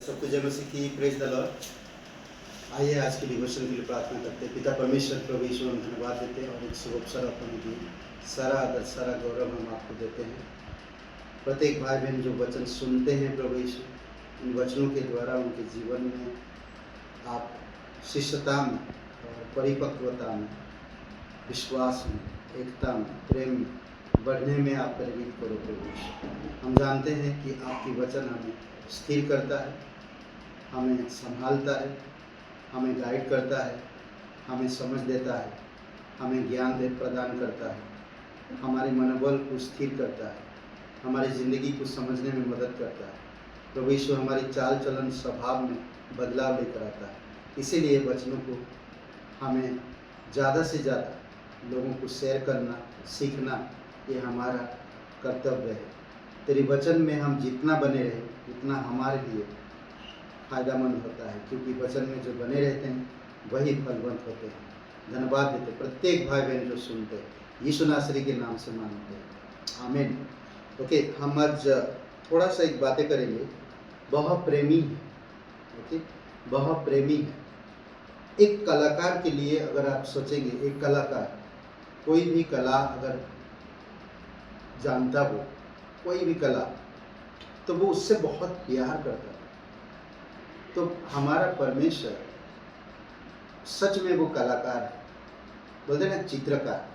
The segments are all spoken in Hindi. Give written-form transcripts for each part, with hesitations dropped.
सबको जय मसीह की प्रेज द लॉर्ड। आइए आज के डिवोशन के लिए प्रार्थना करते हैं। पिता परमेश्वर प्रभु यीशु हम धन्यवाद देते हैं और एक शुभ अवसर अपने दी सारा आदर सारा गौरव हम आपको देते हैं। प्रत्येक भाई बहन जो वचन सुनते हैं प्रभु यीशु, इन वचनों के द्वारा उनके जीवन में आप शिष्यता में और परिपक्वता में, विश्वास में, एकता में, प्रेम में बढ़ने में आप प्रेरित करो प्रभु यीशु। हम जानते हैं कि आपकी वचन हमें स्थिर करता है, हमें संभालता है, हमें गाइड करता है, हमें समझ देता है, हमें ज्ञान प्रदान करता है, हमारे मनोबल को स्थिर करता है, हमारी ज़िंदगी को समझने में मदद करता है। प्रभु यीशु हमारी चाल चलन स्वभाव में बदलाव लेकर आता है। इसीलिए वचनों को हमें ज़्यादा से ज़्यादा लोगों को शेयर करना, सीखना, ये हमारा कर्तव्य है। तेरे वचन में हम जितना बने रहें उतना हमारे लिए फ़ायदामंद होता है, क्योंकि वचन में जो बने रहते हैं वही फलवंत होते हैं। धन्यवाद देते प्रत्येक भाई बहन जो सुनते हैं यीशु नासरी के नाम से मानते हैं, आमीन। ओके, हम आज थोड़ा सा एक बातें करेंगे। वह प्रेमी है। ओके, वह प्रेमी है। एक कलाकार के लिए अगर आप सोचेंगे, एक कलाकार कोई भी कला अगर जानता हो, कोई भी कला, तो वो उससे बहुत प्यार करता है। तो हमारा परमेश्वर सच में वो कलाकार है, बोलते हैं ना चित्रकार,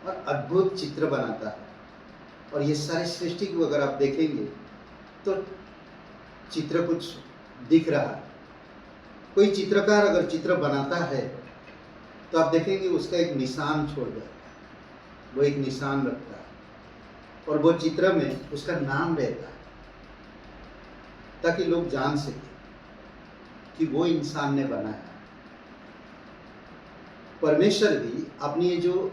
और अद्भुत चित्र बनाता है। और ये सारी सृष्टि को अगर आप देखेंगे तो चित्र कुछ दिख रहा है। कोई चित्रकार अगर चित्र बनाता है तो आप देखेंगे उसका एक निशान छोड़ जाता है, वो एक निशान रखता है और वो चित्र में उसका नाम रहता है, ताकि लोग जान सकें कि वो इंसान ने बनाया। परमेश्वर भी अपनी ये जो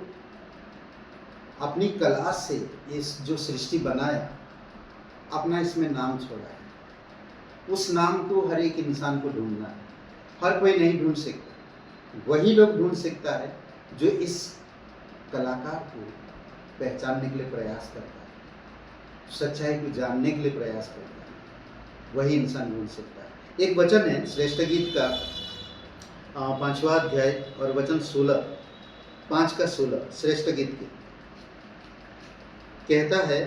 अपनी कला से इस जो सृष्टि बनाया, अपना इसमें नाम छोड़ा है। उस नाम को हर एक इंसान को ढूंढना है। हर कोई नहीं ढूंढ सकता, वही लोग ढूंढ सकता है जो इस कलाकार को पहचानने के लिए प्रयास करता है, सच्चाई को जानने के लिए प्रयास करता है, वही इंसान ढूंढ सकता है। एक वचन है श्रेष्ठ गीत का 5वां अध्याय और वचन 16, 5 का 16, श्रेष्ठ गीत के कहता है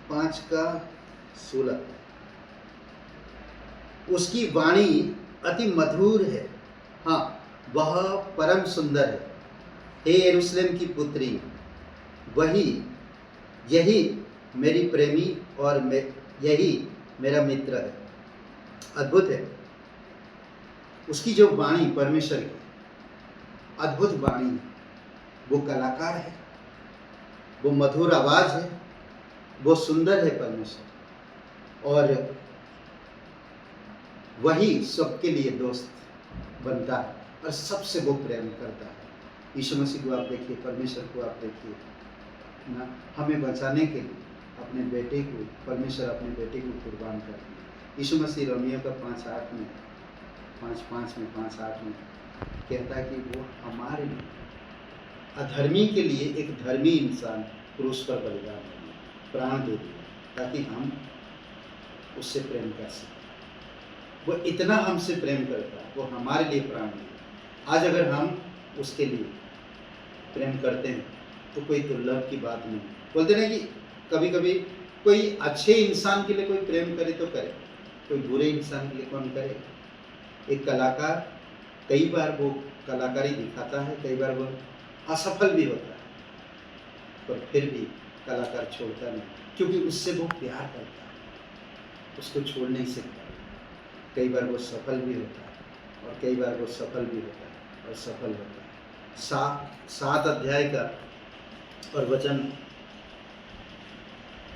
5 का 16, उसकी वाणी अति मधुर है, हाँ वह परम सुंदर है। हे यरूशलेम की पुत्री, वही यही मेरी प्रेमी और यही मेरा मित्र है। अद्भुत है उसकी जो वाणी, परमेश्वर की अद्भुत वाणी है। वो कलाकार है, वो मधुर आवाज है, वो सुंदर है परमेश्वर, और वही सबके लिए दोस्त बनता है और सबसे वो प्रेम करता है। यीशु मसीह को आप देखिए, परमेश्वर को आप देखिए ना, हमें बचाने के लिए अपने बेटे को, परमेश्वर अपने बेटे को कुर्बान कर दिया। यीशु मसीह रोमियो का 5:8 में, 5:8 में कहता है कि वो हमारे लिए, अधर्मी के लिए एक धर्मी इंसान क्रूस पर बलिदान दिया, प्राण दे दिया, ताकि हम उससे प्रेम कर सकें। वो इतना हमसे प्रेम करता है, वो हमारे लिए प्राण दिया। आज अगर हम उसके लिए प्रेम करते हैं तो कोई दुर्लभ की बात नहीं। बोलते ना कि कभी कभी कोई अच्छे इंसान के लिए कोई प्रेम करे तो करे, कोई बुरे इंसान के लिए कौन करे। एक कलाकार कई बार वो कलाकारी दिखाता है, कई बार वो असफल भी होता है, पर फिर भी कलाकार छोड़ता नहीं, क्योंकि उससे वो प्यार करता है, उसको छोड़ नहीं सकता। कई बार वो सफल भी होता है और कई बार वो सफल भी होता है और सफल होता है। 7 अध्याय का और वचन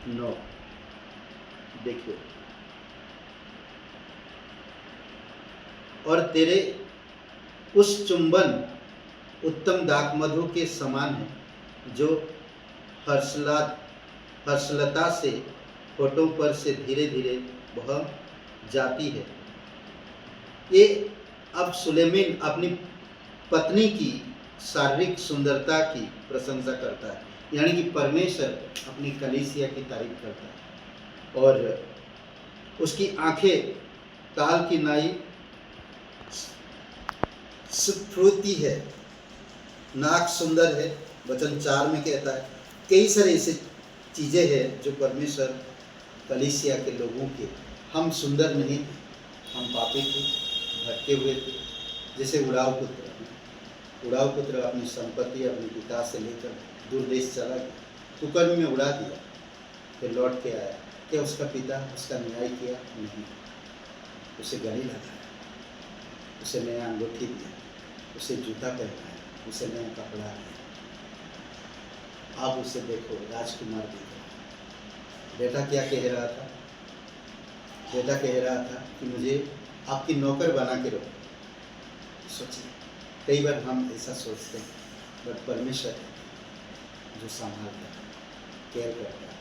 9 देखिए, और तेरे उस चुंबन उत्तम दाखमधु के समान है, जो हर्षलता से होठों पर से धीरे धीरे बह जाती है। ये अब सुलेमान अपनी पत्नी की शारीरिक सुंदरता की प्रशंसा करता है, यानी कि परमेश्वर अपनी कलीसिया की तारीफ करता है। और उसकी आंखें ताल की नाई स्फूर्ति है, नाक सुंदर है, वचन 4 में कहता है। कई सारे ऐसे चीज़ें हैं जो परमेश्वर कलीसिया के लोगों के, हम सुंदर नहीं थे, हम पापी थे, भटके हुए थे। जैसे उड़ाव पुत्र अपनी संपत्ति अपने पिता से लेकर दूर देश चला गया, कुकर्म में उड़ा दिया, फिर लौट के आया। क्या उसका पिता उसका न्याय किया? नहीं। उसे गाली लगाया, उसे नया अंगूठी दिया, उसे जूता पहनाया, उसे नया कपड़ा दिया। आप उसे देखो, राजकुमार दिख रहा है। बेटा क्या कह रहा था? बेटा कह रहा था कि मुझे आपकी नौकर बना के रखो। सोचिए, कई बार हम ऐसा सोचते हैं, बट परमेश्वर है जो संभालता है, केयर करता है।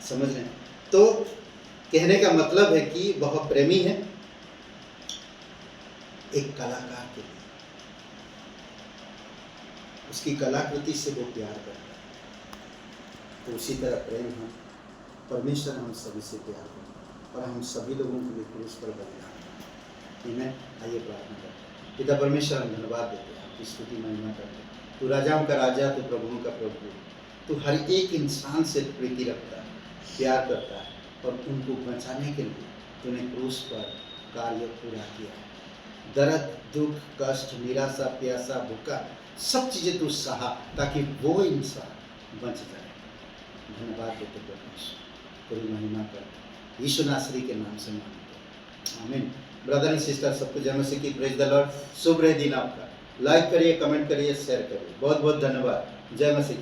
समझ रहे हैं? तो कहने का मतलब है कि वह प्रेमी है एक कलाकार के लिए, उसकी कलाकृति से वो प्यार करता है। तो उसी तरह प्रेम हम, परमेश्वर हम सभी से प्यार करता है और हम सभी लोगों के लिए क्रूस पर बलिदान करते हैं। आइए प्रार्थना करते हैं। पिता परमेश्वर, हम धन्यवाद देते हैं, आपकी स्तुति महिमा करते हैं। तू राजाओं का राजा, तू प्रभुओं का प्रभु, तू हर एक इंसान से प्रीति रखता है, प्यार करता है और उनको बचाने के लिए तूने क्रूस पर कार्य पूरा किया। दर्द, दुख, कष्ट, निराशा, प्यासा, भूखा, सब चीज़ें तू सहा ताकि वो इंसान बच जाए। धन्यवाद देते परमेश्वर, पूरी महिमा कर यीशु नासरी के नाम से मांगते हैं, आमीन। ब्रदर एंड सिस्टर, सबको जय मसीह की, प्रेज द लॉर्ड। शुभ रहे दिन आपका। लाइक करिए, कमेंट करिए, शेयर करिए। बहुत बहुत धन्यवाद। जय मसीह।